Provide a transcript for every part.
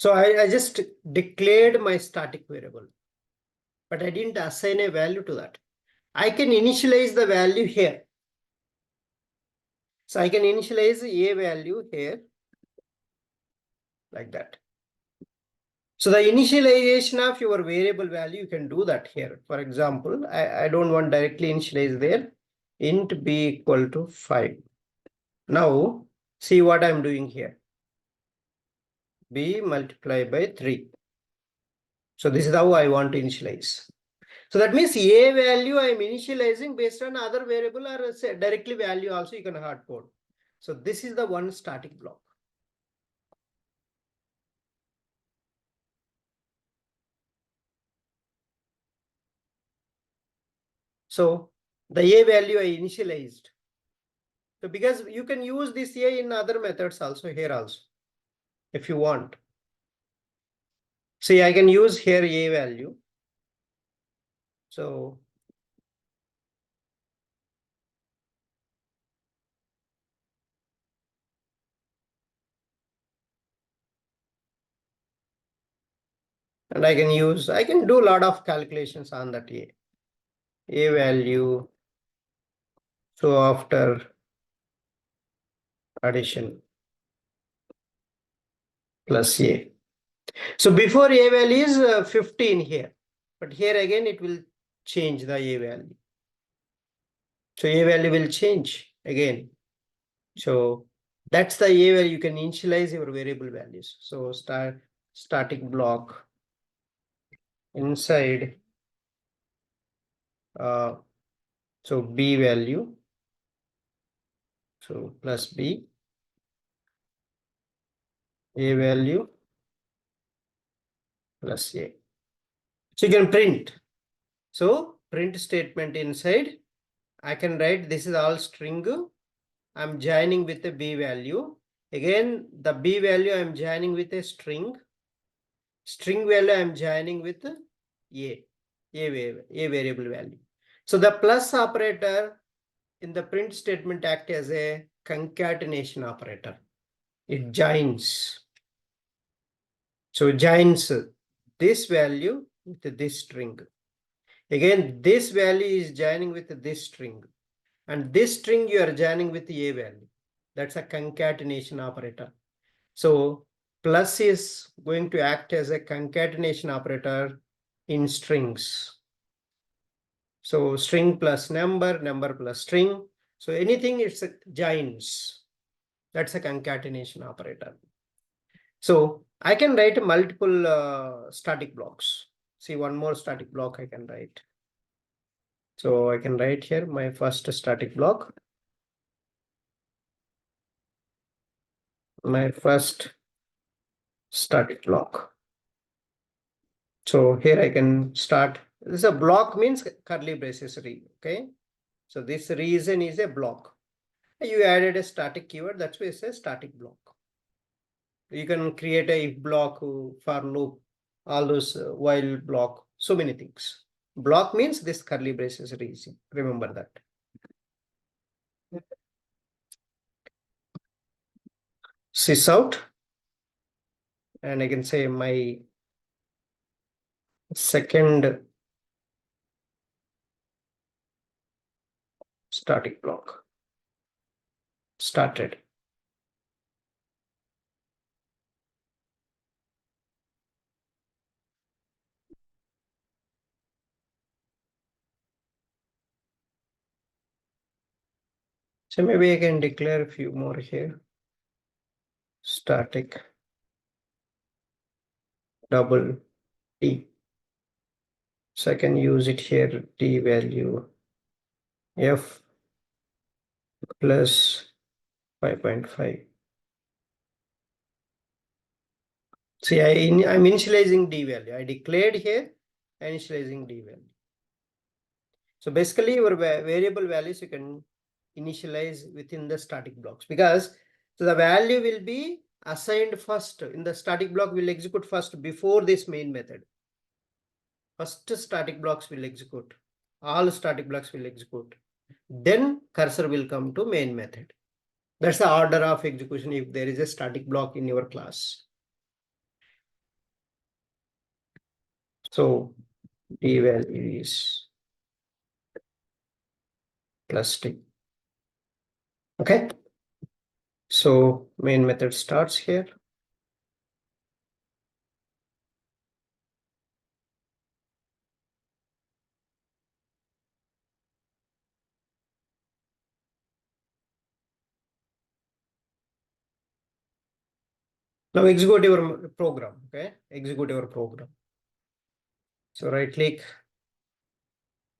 So I just declared my static variable, but I didn't assign a value to that. I can initialize the value here. So I can initialize a value here like that. So the initialization of your variable value, you can do that here. For example, I don't want directly initialize there. Int b equal to 5. Now see what I'm doing here. B multiplied by 3. So this is how I want to initialize. So that means a value I am initializing based on other variable, or say directly value also you can hard code. So this is the one static block. So the a value I initialized. So because you can use this a in other methods also here also, if you want. See, I can use here a value. So and I can do a lot of calculations on that a value. So after addition plus a. So before a value is 15 here, but here again it will change the a value. So a value will change again. So that's the a value. You can initialize your variable values. So static block inside. So b value. So plus b, a value plus a. So you can print. So print statement inside. I can write this is all string. I'm joining with a b value. Again, the b value I'm joining with a string. String value I'm joining with a variable value. So the plus operator in the print statement act as a concatenation operator. It joins. So joins this value with this string. Again, this value is joining with this string. And this string you are joining with a value. That's a concatenation operator. So plus is going to act as a concatenation operator in strings. So string plus number, number plus string. So anything it's a joins. That's a concatenation operator. So I can write multiple static blocks. See, one more static block I can write. So I can write here my first static block. My first static block. So here I can start. This is a block means curly braces re. Okay. So this reason is a block. You added a static keyword. That's why it's a static block. You can create a if block, for loop, all those while block, so many things. Block means this curly braces reason. Remember that. Sys out. And I can say my second static block started. So maybe I can declare a few more here. Static double t. So I can use it here, t value f plus 5.5. See, I'm initializing d value. I declared here initializing d value. So basically your variable values you can initialize within the static blocks, because so the value will be assigned first in the static block, will execute first before this main method. First static blocks will execute. All static blocks will execute. Then cursor will come to main method. That's the order of execution if there is a static block in your class. So D value is plus T. Okay. So main method starts here. Now execute your program. Okay, execute your program. So right click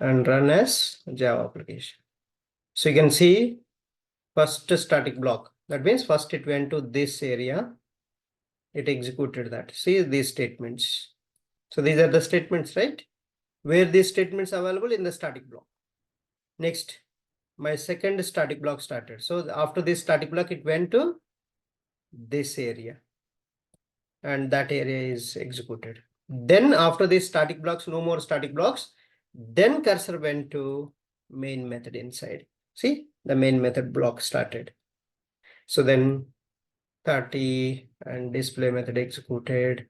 and run as Java application. So you can see first static block. That means first it went to this area. It executed that. See these statements. So these are the statements, right? Where these statements are available in the static block. Next, my second static block started. So after this static block, it went to this area. And that area is executed. Then after this static blocks, no more static blocks. Then cursor went to main method inside. See, the main method block started. So then 30 and display method executed,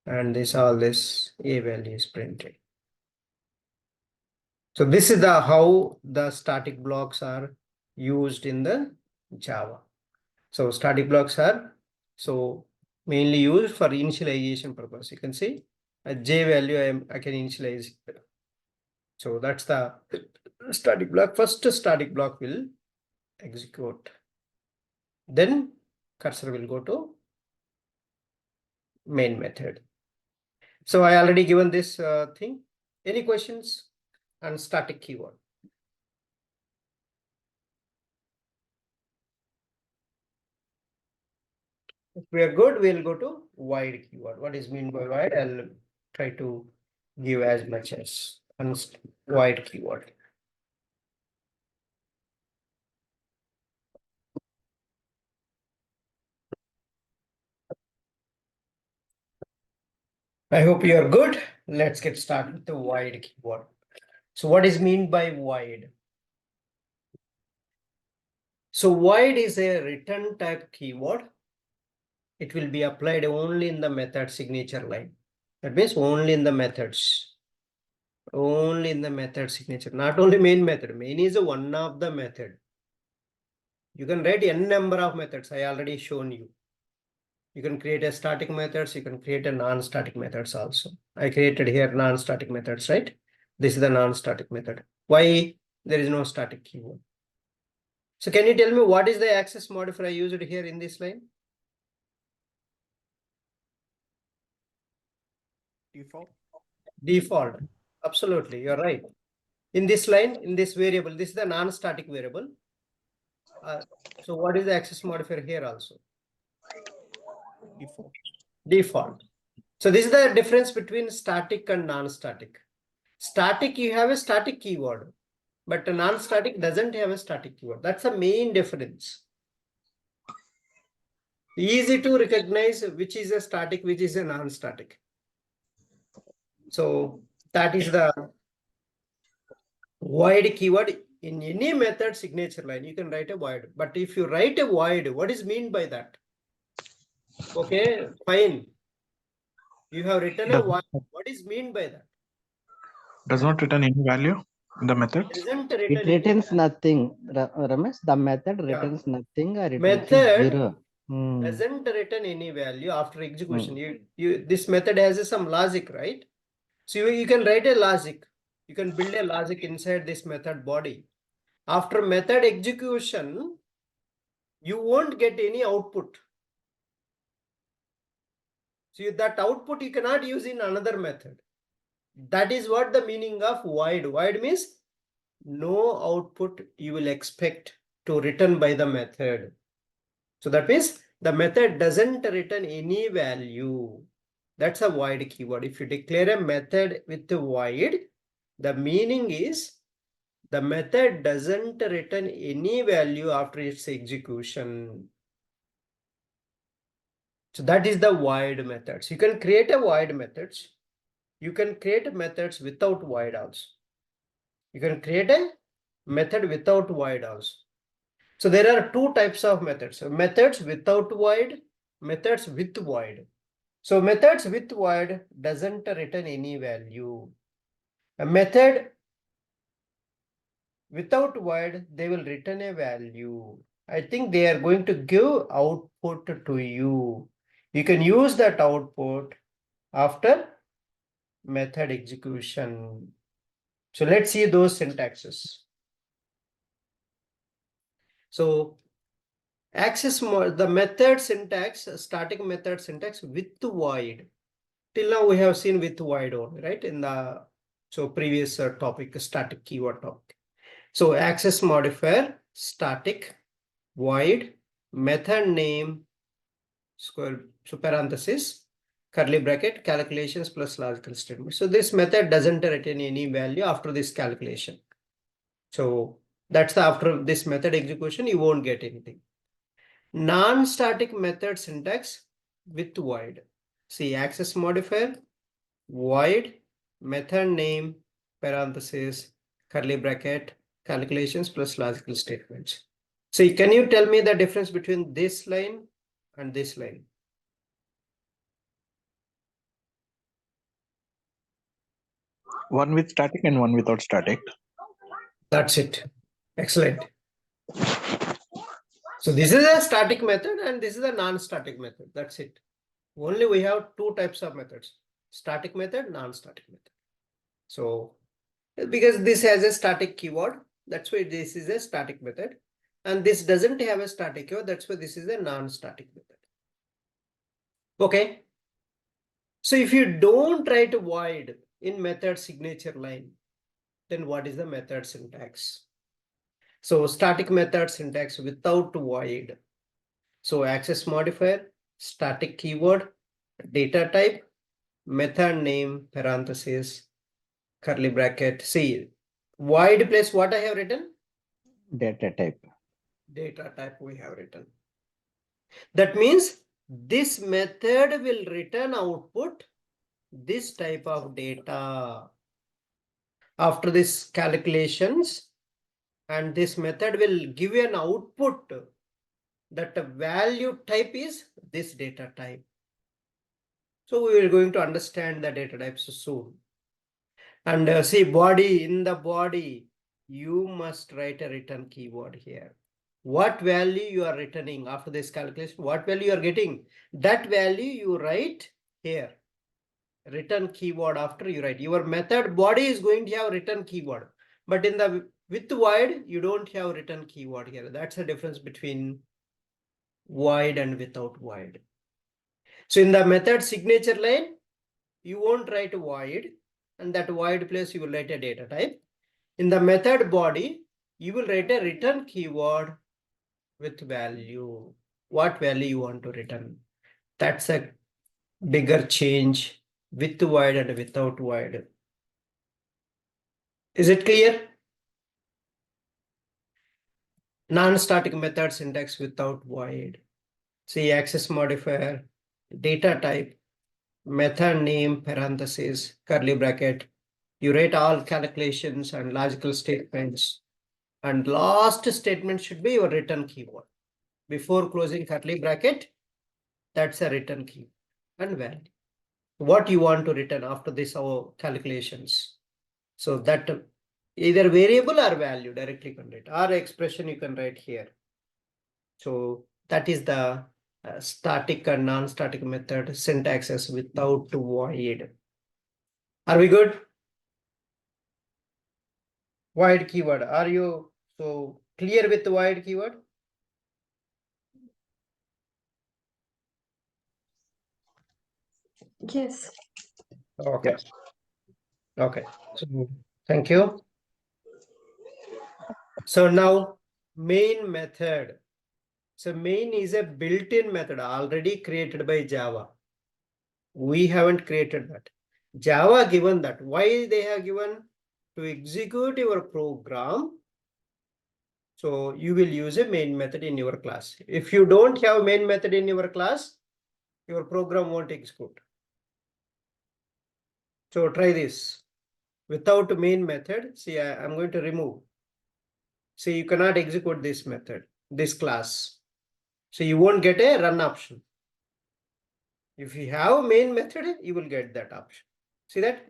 and all this a value is printed. So this is the how the static blocks are used in the Java. So static blocks are mainly used for initialization purpose. You can see a J value I can initialize here. So that's the static block. First static block will execute. Then cursor will go to main method. So I already given this thing. Any questions on static keyword? If we are good, we'll go to wide keyword. What is mean by wide? I'll try to give as much as wide keyword. I hope you are good. Let's get started with the wide keyword. So what is mean by wide? So wide is a return type keyword. It will be applied only in the method signature line. That means only in the methods. Only in the method signature, not only main method. Main is one of the method. You can write n number of methods. I already shown you. You can create a static methods. You can create a non-static methods also. I created here non-static methods, right? This is the non-static method. Why there is no static keyword? So can you tell me what is the access modifier I used here in this line? Default. Absolutely, you're right. In this line, in this variable, this is the non-static variable. So what is the access modifier here also? Default. So this is the difference between static and non-static. Static, you have a static keyword, but a non-static doesn't have a static keyword. That's the main difference. Easy to recognize which is a static, which is a non-static. So that is the void keyword. In any method signature line, you can write a void. But if you write a void, what is mean by that? Okay, fine. You have written a void. What is mean by that? Does not return any value in the method. It returns nothing, Ramesh. The method returns nothing, or it method zero. Doesn't return any value after execution. This method has some logic, right? So you can write a logic. You can build a logic inside this method body. After method execution, you won't get any output. So that output you cannot use in another method. That is what the meaning of void. Void means no output you will expect to return by the method. So that means the method doesn't return any value. That's a void keyword. If you declare a method with a void, the meaning is the method doesn't return any value after its execution. So that is the void methods. You can create a void methods. You can create methods without void also. You can create a method without void also. So there are two types of methods. Methods without void, methods with void. So methods with void doesn't return any value. A method without void, they will return a value. I think they are going to give output to you. You can use that output after method execution. So let's see those syntaxes. So the method syntax, static method syntax with void. Till now we have seen with void only, right? In the previous topic, static keyword topic. So access modifier, static, void, method name, square, so parenthesis, curly bracket, calculations plus logical statement. So this method doesn't return any value after this calculation. So that's after this method execution, you won't get anything. Non-static method syntax with void. See access modifier, void, method name, parenthesis, curly bracket, calculations plus logical statements. So can you tell me the difference between this line and this line? One with static and one without static. That's it. Excellent. So this is a static method and this is a non-static method. That's it. Only we have two types of methods, static method, non-static method. So because this has a static keyword, that's why this is a static method. And this doesn't have a static keyword, that's why this is a non-static method. Okay. So if you don't write void in method signature line, then what is the method syntax? So static method syntax without void. So access modifier, static keyword, data type, method name, parenthesis, curly bracket. See, void place what I have written? Data type. Data type we have written. That means this method will return output this type of data. After this calculations, and this method will give you an output that the value type is this data type. So we are going to understand the data types soon. And see body, in the body, you must write a return keyword here. What value you are returning after this calculation, what value you are getting, that value you write here. Return keyword after you write. Your method body is going to have return keyword, but in the with void, you don't have return keyword here. That's the difference between void and without void. So in the method signature line, you won't write void, and that void place you will write a data type. In the method body, you will write a return keyword with value. What value you want to return? That's a bigger change with void and without void. Is it clear? Non-static method syntax without void. See access modifier, data type, method name, parenthesis, curly bracket. You write all calculations and logical statements. And last statement should be your return keyword. Before closing curly bracket, that's a return key and value. What you want to return after this our calculations. So that either variable or value directly you can write, or expression you can write here. So that is the static and non-static method syntaxes without void. Are we good? Void keyword. Are you so clear with the void keyword? Yes. Okay. Yes. Okay. So thank you. So now main method. So main is a built-in method already created by Java. We haven't created that. Java given that. Why they have given? To execute your program. So you will use a main method in your class. If you don't have main method in your class, your program won't execute. So try this. Without main method, see, I'm going to remove. See, you cannot execute this method, this class. So you won't get a run option. If you have main method, you will get that option. See that?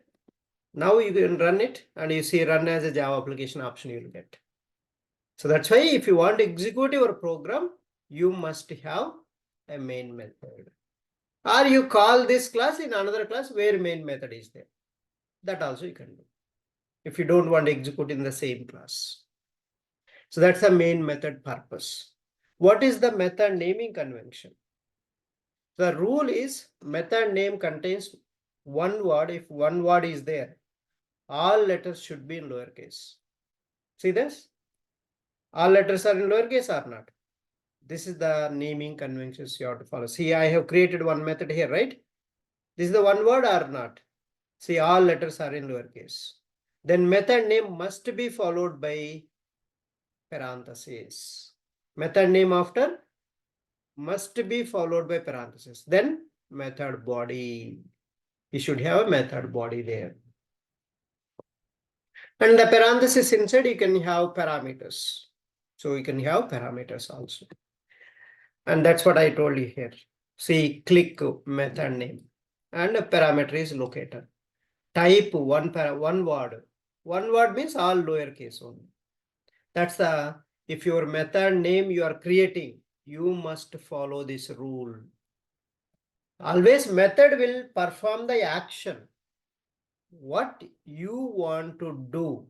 Now you can run it and you see run as a Java application option you will get. So that's why if you want to execute your program, you must have a main method. Or you call this class in another class where main method is there. That also you can do. If you don't want to execute in the same class. So that's the main method purpose. What is the method naming convention? The rule is method name contains one word. If one word is there, all letters should be in lowercase. See this? All letters are in lowercase or not? This is the naming conventions you have to follow. See, I have created one method here, right? This is the one word or not? See, all letters are in lowercase. Then method name must be followed by parentheses. Method name after must be followed by parentheses. Then method body. You should have a method body there. And the parenthesis inside, you can have parameters. So you can have parameters also. And that's what I told you here. See, click method name and a parameter is locator. Type one word. One word means all lowercase only. That's the, if your method name you are creating, you must follow this rule. Always method will perform the action. What you want to do,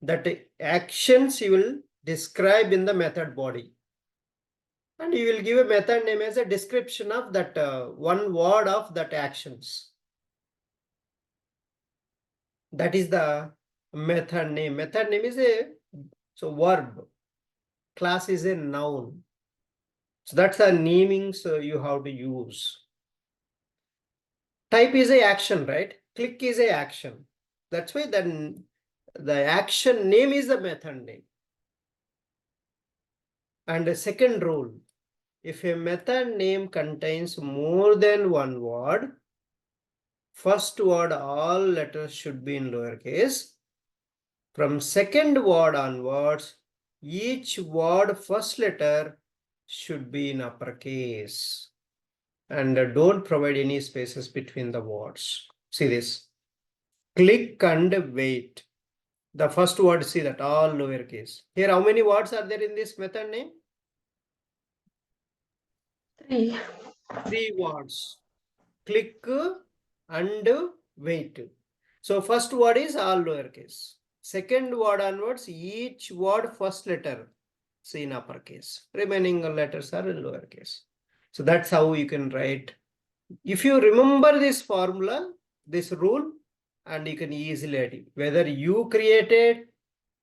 that actions you will describe in the method body. And you will give a method name as a description of that one word of that actions. That is the method name. Method name is a verb. Class is a noun. So that's the namings you have to use. Type is a action, right? Click is a action. That's why then the action name is the method name. And the second rule, if a method name contains more than one word, first word all letters should be in lowercase. From second word onwards, each word first letter should be in uppercase. And don't provide any spaces between the words. See this. Click and wait. The first word, see that all lowercase. Here, how many words are there in this method name? 3. 3 words. Click and wait. So first word is all lowercase. Second word onwards, each word first letter see in uppercase. Remaining letters are in lowercase. So that's how you can write. If you remember this formula, this rule, and you can easily write it. Whether you created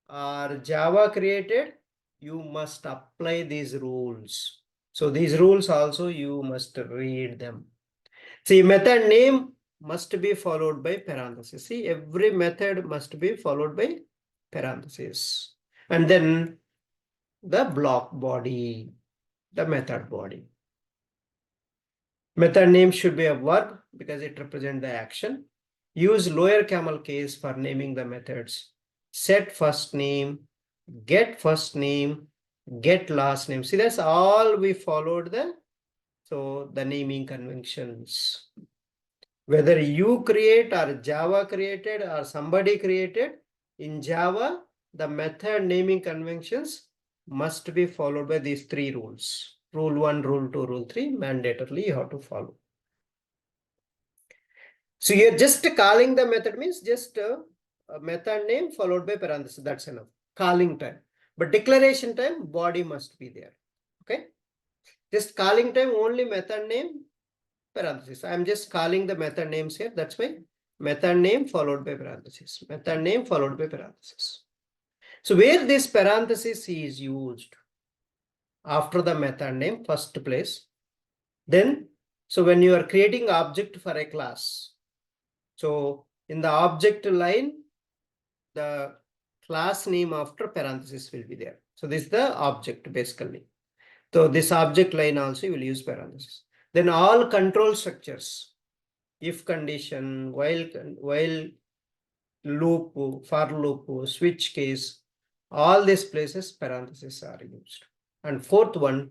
or Java created, you must apply these rules. So these rules also you must read them. See, method name must be followed by parentheses. See, every method must be followed by parentheses. And then the block body, the method body. Method name should be a verb because it represents the action. Use lower camel case for naming the methods. Set first name, get first name, get last name. See, that's all we followed the naming conventions. Whether you create or Java created or somebody created, in Java, the method naming conventions must be followed by these 3 rules. Rule 1, rule 2, rule 3, mandatorily you have to follow. So you're just calling the method means just a method name followed by parenthesis. That's enough. Calling time. But declaration time, body must be there. Okay. Just calling time, only method name, parenthesis. I'm just calling the method names here. That's why method name followed by parenthesis. Method name followed by parenthesis. So where this parenthesis is used after the method name, first place. Then, so when you are creating object for a class, so in the object line, the class name after parenthesis will be there. So this is the object basically. So this object line also you will use parenthesis. Then all control structures, if condition, while loop, for loop, switch case, all these places parentheses are used. And fourth one,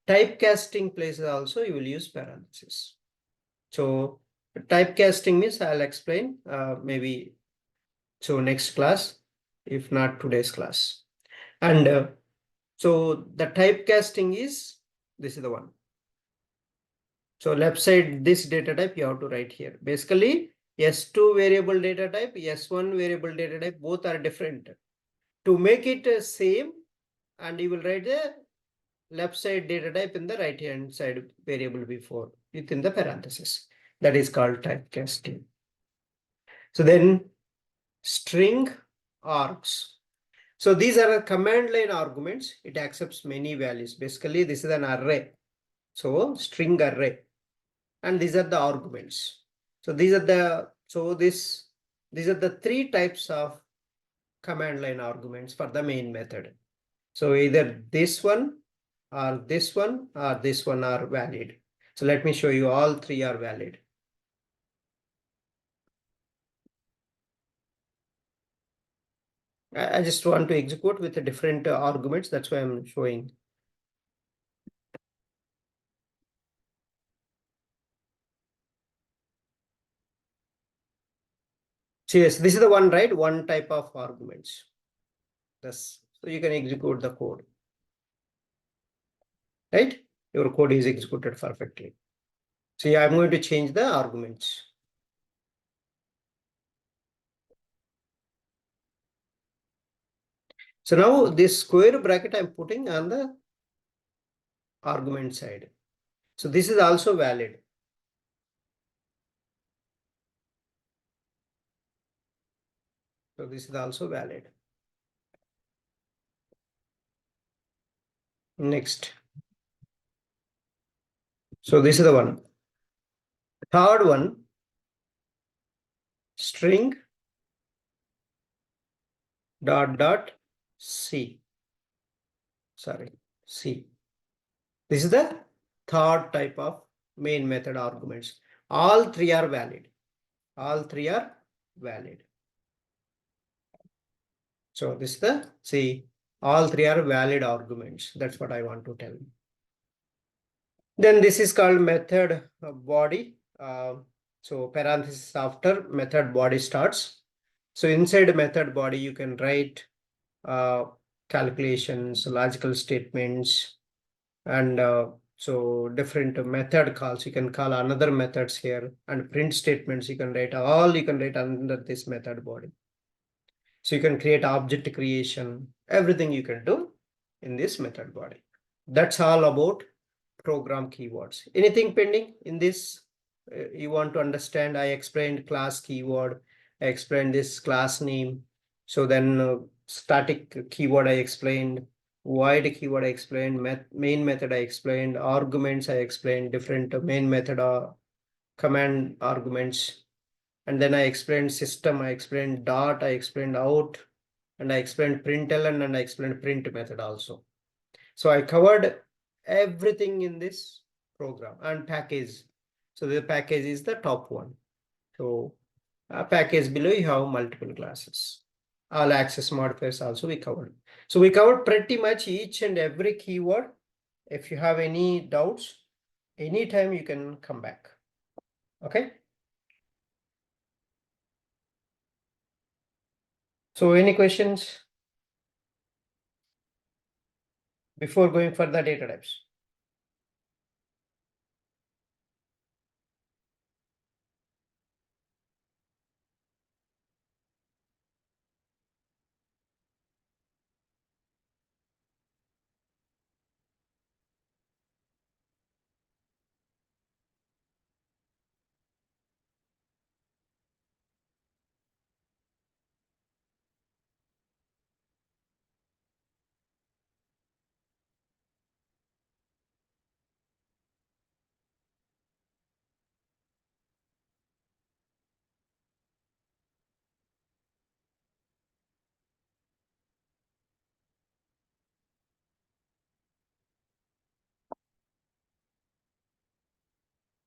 typecasting places also you will use parentheses. So typecasting means I'll explain maybe so next class, if not today's class. And so the typecasting is, this is the one. So left side, this data type you have to write here. Basically, S2 variable data type, S1 variable data type, both are different. To make it same, and you will write the left side data type in the right hand side variable before within the parenthesis. That is called typecasting. So then string args. So these are command line arguments. It accepts many values. Basically, this is an array. So string array. And these are the arguments. So these are the three types of command line arguments for the main method. So either this one or this one or this one are valid. So let me show you all three are valid. I just want to execute with the different arguments. That's why I'm showing. So yes, this is the one, right? One type of arguments. Yes. So you can execute the code. Right? Your code is executed perfectly. So yeah, I'm going to change the arguments. So now this square bracket I'm putting on the argument side. So this is also valid. So this is also valid. Next. So this is the one. Third one, string dot C. Sorry, C. This is the third type of main method arguments. All three are valid. All three are valid. So this is the C. All three are valid arguments. That's what I want to tell you. Then this is called method body. So parenthesis after method body starts. So inside method body, you can write calculations, logical statements, and so different method calls. You can call another methods here, and print statements. You can write all. You can write under this method body. So you can create object creation. Everything you can do in this method body. That's all about program keywords. Anything pending in this? You want to understand? I explained class keyword. I explained this class name. So then static keyword I explained, void keyword I explained, main method I explained, arguments I explained, different main method or command arguments. And then I explained system, I explained dot, I explained out, and I explained println, and I explained print method also. So I covered everything in this program. And package. So the package is the top one. So package below you have multiple classes. All access modifiers also we covered. So we covered pretty much each and every keyword. If you have any doubts, anytime you can come back. Okay. So any questions before going for the data types?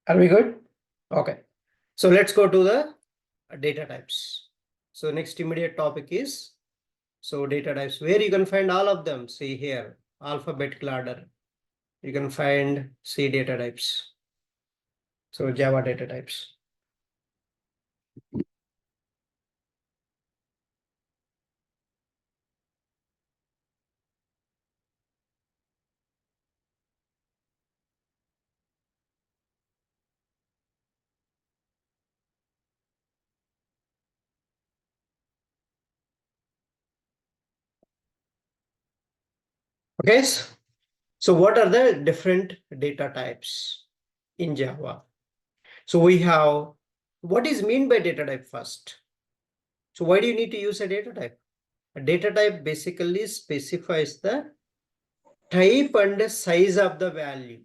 Are we good? Okay. So let's go to the data types. So next immediate topic is so data types, where you can find all of them. See here, alphabetical order. You can find C data types. So Java data types. Okay, so what are the different data types in Java? So we have, what is mean by data type first? So why do you need to use a data type? A data type basically specifies the type and size of the value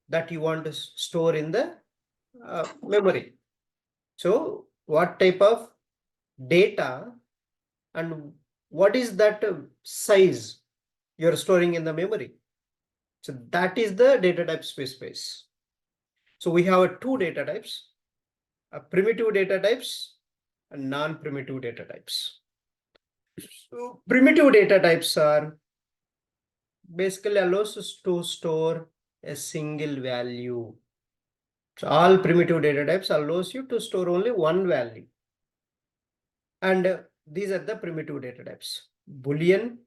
that you want to store in the memory. So what type of data and what is that size you're storing in the memory? So that is the data type specifies. So we have two data types, primitive data types and non-primitive data types. So primitive data types are basically allows us to store a single value. So all primitive data types allows you to store only one value. And these are the primitive data types: Boolean,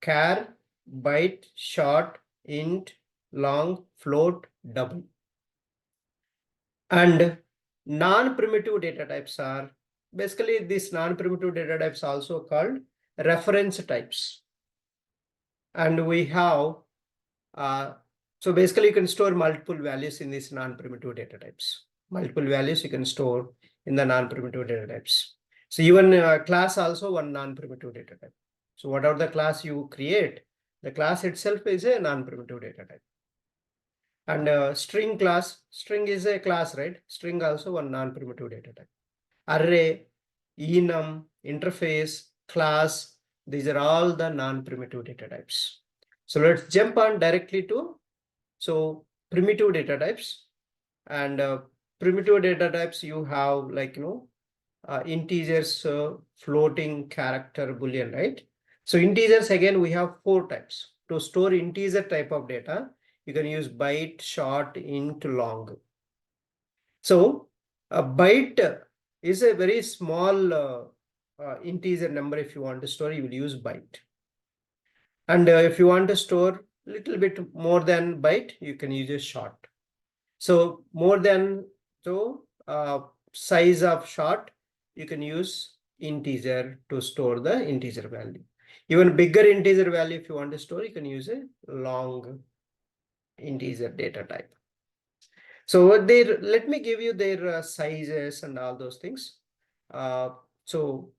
char, byte, short, int, long, float, double. And non-primitive data types are basically these non-primitive data types also called reference types. And we have so basically you can store multiple values in these non-primitive data types. Multiple values you can store in the non-primitive data types. So even class also one non-primitive data type. So whatever the class you create, the class itself is a non-primitive data type. And string class, string is a class, right? String also one non-primitive data type. Array, enum, interface, class, these are all the non-primitive data types. So let's jump on directly to primitive data types. And primitive data types you have like integers, floating, character, boolean, right? So integers, again we have four types. To store integer type of data, you can use byte, short, int, long. So a byte is a very small integer number. If you want to store, you will use byte. And if you want to store a little bit more than byte, you can use a short. So more than size of short, you can use integer to store the integer value. Even bigger integer value, if you want to store, you can use a long integer data type. So let me give you their sizes and all those things. So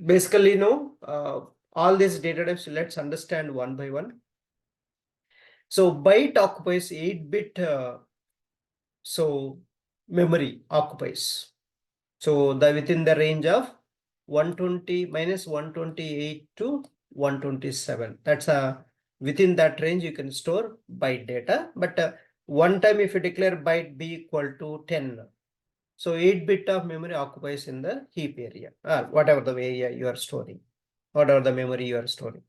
basically, all these data types, let's understand one by one. So byte occupies 8-bit memory occupies. So within the range of 120 minus 128 to 127. That's within that range you can store byte data. But one time if you declare byte b equal to 10, so 8-bit of memory occupies in the heap area, whatever the area you are storing, whatever the memory you are storing.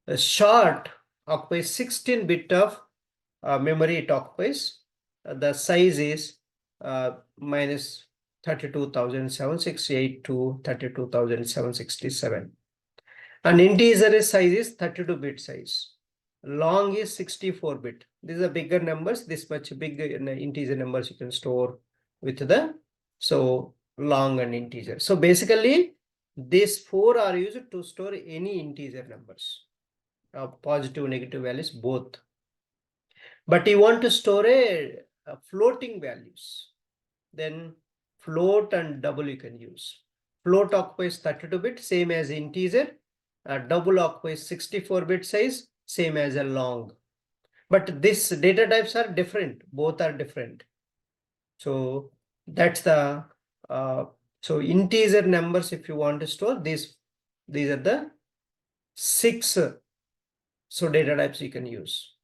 The short occupies 16-bit of memory it occupies. The size is minus 32,768 to 32,767. And integer size is 32-bit size. Long is 64-bit. These are bigger numbers. This much big integer numbers you can store with the long and integer. So basically, these four are used to store any integer numbers, positive, negative values, both. But you want to store a floating values, then float and double you can use. Float occupies 32-bit, same as integer. Double occupies 64-bit size, same as a long. But these data types are different. Both are different. So that's the so integer numbers. If you want to store these are the 6 data types you can use.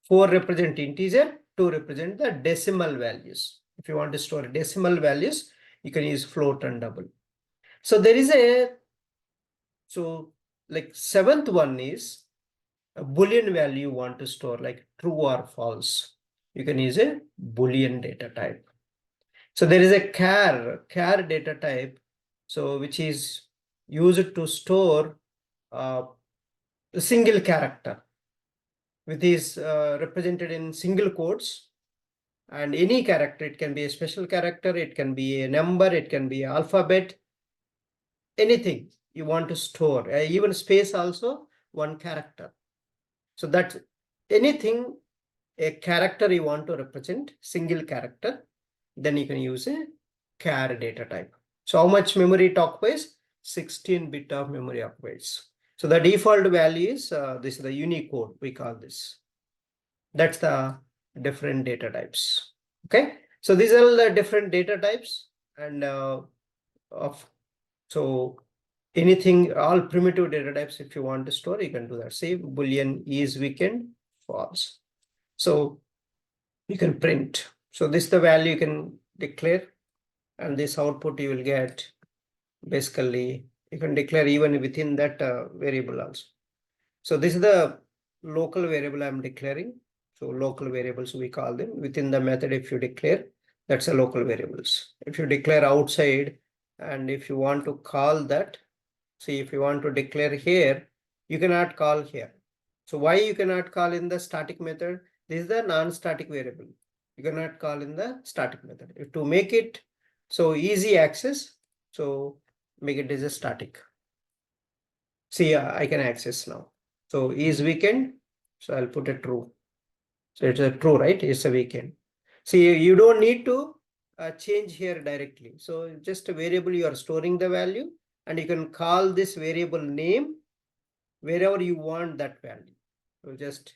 4 represent integer, 2 represent the decimal values. If you want to store decimal values, you can use float and double. So there is like 7th one is a Boolean value you want to store, like true or false. you can use a Boolean data type. So there is a char data type, so which is used to store a single character, which is represented in single quotes, and any character, it can be a special character, it can be a number, it can be alphabet, anything you want to store, even space also one character. So that anything, a character you want to represent, single character, then you can use a char data type. So how much memory it occupies? 16-bit of memory occupies. So the default value is this is the Unicode, we call this. That's the different data types. Okay, so these are the different data types, and so anything, all primitive data types, if you want to store, you can do that. Say Boolean is weekend false. So you can print. So this is the value you can declare, and this output you will get. Basically, you can declare even within that variable also. So this is the local variable I'm declaring. So local variables, we call them within the method. If you declare, that's a local variables. If you declare outside, and if you want to call that, see, if you want to declare here, you cannot call here. So why you cannot call in the static method? This is the non-static variable. You cannot call in the static method. If to make it so easy access, so make it as a static. See, I can access now. So is weekend, so I'll put a true. So it's a true, right? It's a weekend. See, you don't need to change here directly. So just a variable, you are storing the value, and you can call this variable name wherever you want that value. So just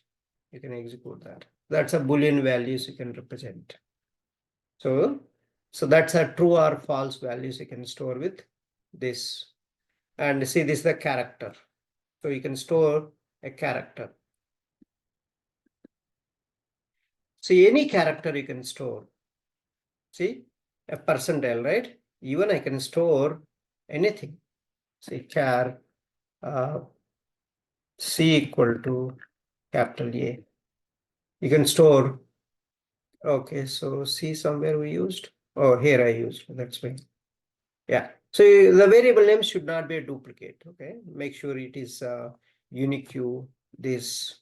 you can execute that. That's a Boolean values you can represent. So that's a true or false values you can store with this. And see, this is the character. So you can store a character. See, any character you can store. See, a percentile, right? Even I can store anything. See, char C equal to capital A. You can store. Okay, so C somewhere we used. Oh, here I used. That's why. Yeah. So the variable name should not be a duplicate. Okay, make sure it is unique. These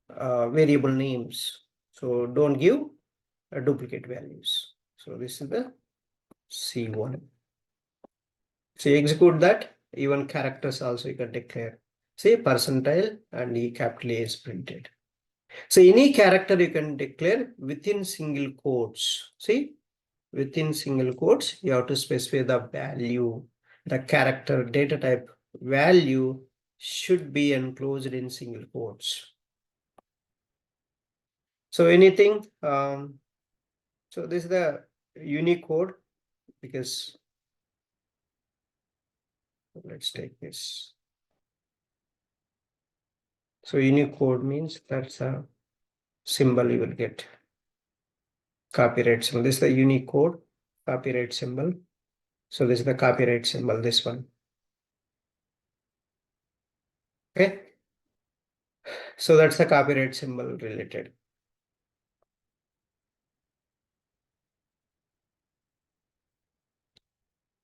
variable names. So don't give duplicate values. So this is the C1. So you execute that, even characters also you can declare. Say percentile, and E capital A is printed. So any character you can declare within single quotes. See, within single quotes, you have to specify the value, the character data type value should be enclosed in single quotes. So anything, so this is the Unicode, because let's take this. So Unicode means that's a symbol you will get. Copyright symbol. This is the Unicode copyright symbol. So this is the copyright symbol, this one. Okay. So that's the copyright symbol related.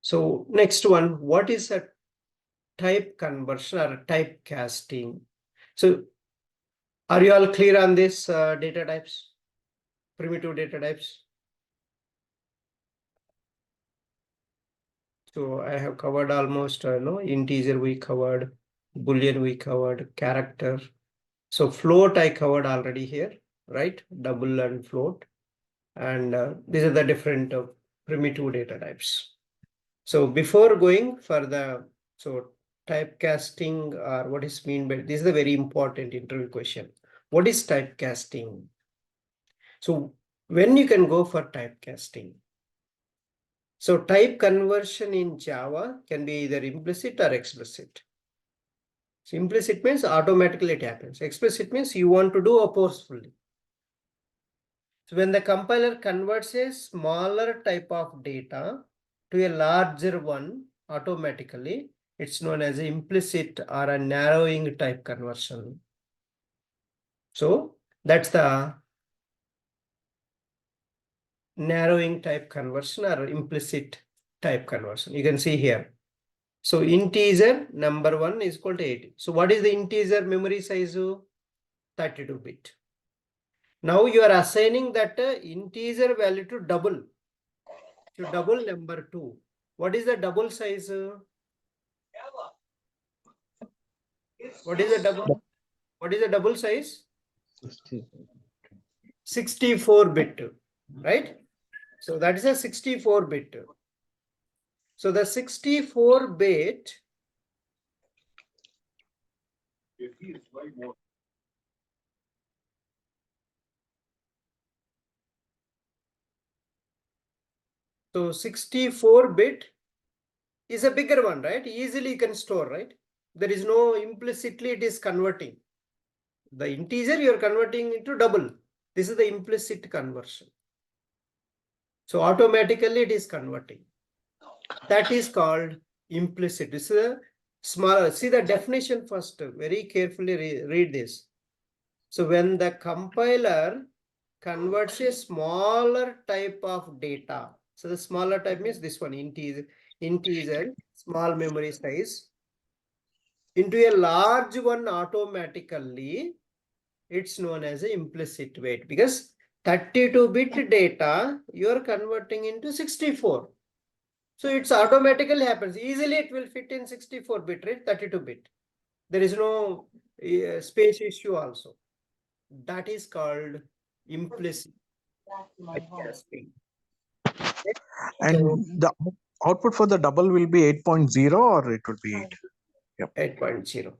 So next one, what is a type conversion or a type casting? So are you all clear on this data types, primitive data types? So I have covered almost, integer we covered, Boolean we covered, character. So float I covered already here, right? Double and float. And these are the different primitive data types. So before going for the, so typecasting, or what is mean by, this is a very important interview question. What is typecasting? So when you can go for typecasting? So type conversion in Java can be either implicit or explicit. So implicit means automatically it happens. Explicit means you want to do forcefully. So when the compiler converts a smaller type of data to a larger one automatically, it's known as implicit or a narrowing type conversion. So that's the narrowing type conversion or implicit type conversion. You can see here. So integer number 1 is equal to 8. So what is the integer memory size? 32-bit. Now you are assigning that integer value to double. To double number 2. What is the double size? What is the double? What is the double size? 64-bit, right? So that is a 64-bit. So the 64-bit so 64-bit is a bigger one, right? Easily you can store, right? There is no implicitly it is converting. The integer you are converting into double. This is the implicit conversion. So automatically it is converting. That is called implicit. This is a smaller. See the definition first. Very carefully read this. So when the compiler converts a smaller type of data. So the smaller type means this one, integer, small memory size, into a large one automatically, it's known as an implicit weight, because 32-bit data you are converting into 64. So it's automatically happens. Easily it will fit in 64-bit, right? 32-bit. There is no space issue also. That is called implicit casting. And So the output for the double will be 8.0 or it would be 8? Yep. 8.0.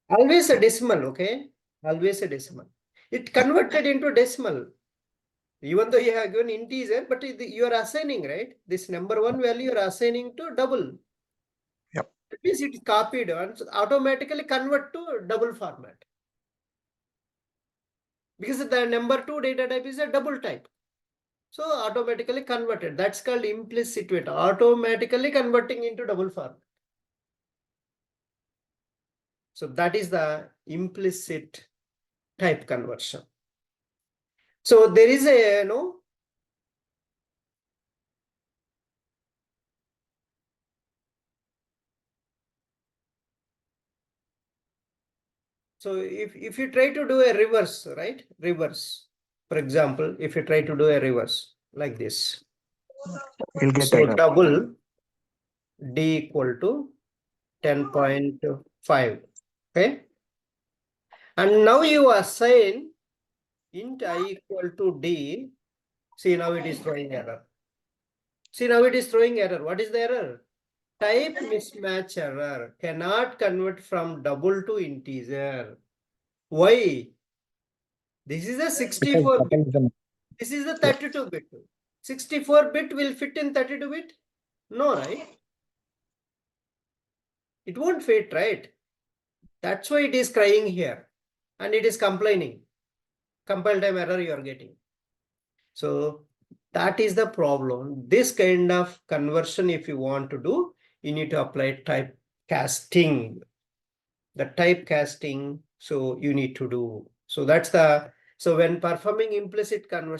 Always a decimal, okay? Always a decimal. It converted into decimal. Even though you have given integer, but you are assigning, right? This number 1 value you are assigning to double. Yep. That means it is copied and automatically convert to double format. Because the number 2 data type is a double type. So automatically converted. That's called implicit weight. Automatically converting into double format. So that is the implicit type conversion. So there is a, so if you try to do a reverse, right? Reverse. For example, if you try to do a reverse like this. You'll get So error. double D equal to 10.5. Okay. And now you assign int I equal to D. See, now it is throwing error. See, now it is throwing error. What is the error? Type mismatch error. Cannot convert from double to integer. Why? This is a 64-bit. This is a 32-bit. 64-bit will fit in 32-bit? No, right? It won't fit, right? That's why it is crying here. And it is complaining. Compile time error you are getting. So that is the problem. This kind of conversion, if you want to do, you need to apply type casting. The type casting, so you need to do. So that's the, so when performing implicit conversion,